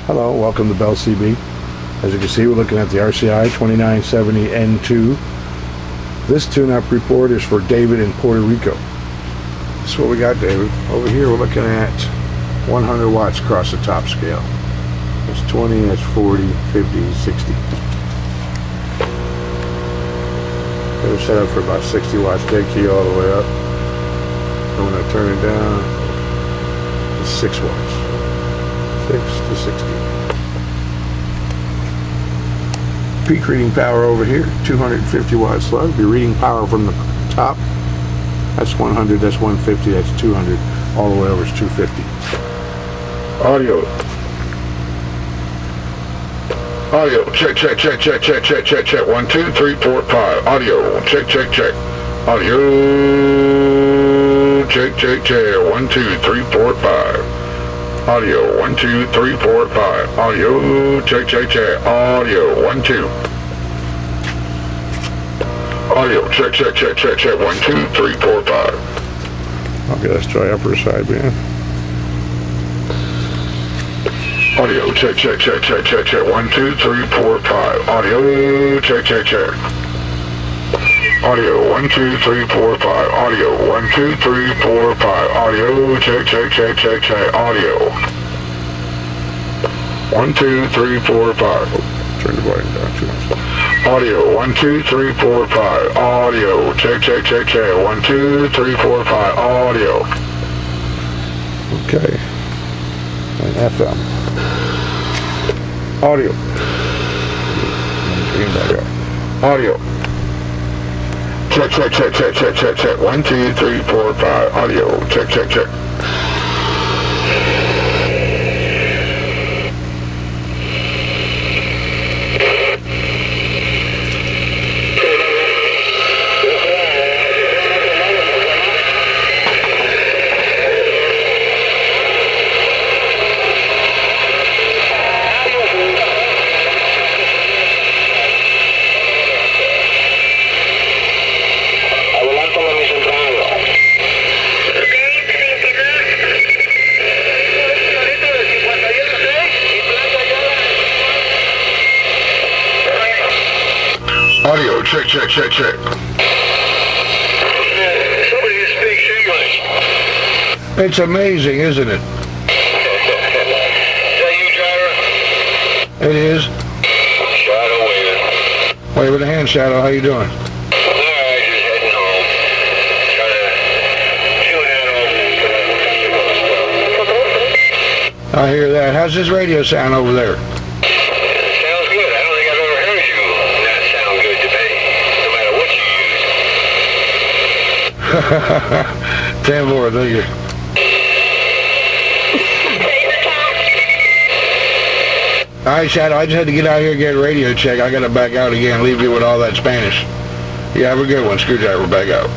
Hello, welcome to Bell CB. As you can see, we're looking at the RCI 2970N2. This tune-up report is for David in Puerto Rico. This is what we got, David. Over here we're looking at 100 watts across the top scale. That's 20, that's 40, 50, 60. They're set up for about 60 watts dead key all the way up. And when I turn it down, it's 6 watts. 6 to 60. Peak reading power over here, 250 watts low. Be reading power from the top. That's 100, that's 150, that's 200. All the way over is 250. Audio. Audio. Check, check, check, check, check, check, check, check. 1, 2, 3, 4, 5. Audio. Check, check, check. Audio. Check, check, check. 1, 2, 3, 4, 5. Audio, 1, 2, 3, 4, 5. Audio, check, check, check. Audio, 1, 2. Audio, check, check, check, check, check. 1, 2, 3, 4, 5. Okay, let's try upper sideband. Audio, check, check, check, check, check, check. 1, 2, 3, 4, 5. Audio, check, check, check. Audio, 1, 2, 3, 4, 5. Audio, 1, 2, 3, 4, 5. Audio, check, check, check, check, check. Audio. 1, 2, 3, 4, 5. Oh, turn the volume down too much. Audio, 1, 2, 3, 4, 5. Audio, check, check, check, check. 1, 2, 3, 4, 5. Audio. Okay. And FM. Audio. Audio. Check, check, check, check, check, check, check. 1, 2, 3, 4, 5. Audio. Check, check, check. Audio, check, check, check, check. Somebody speaks English. It's amazing, isn't it? Is that you, driver? It is. Shadow waving. Wave with a hand, Shadow. How you doing? Alright, just heading home. Trying to tune out all the I hear that. How's this radio sound over there? Sounds good. I don't think I've ever heard you not sound good today, no matter what you use. 10 more, thank you. Alright, Shadow, I just had to get out here and get a radio check. I gotta back out again, leave you with all that Spanish. You have a good one, Screwdriver, back out.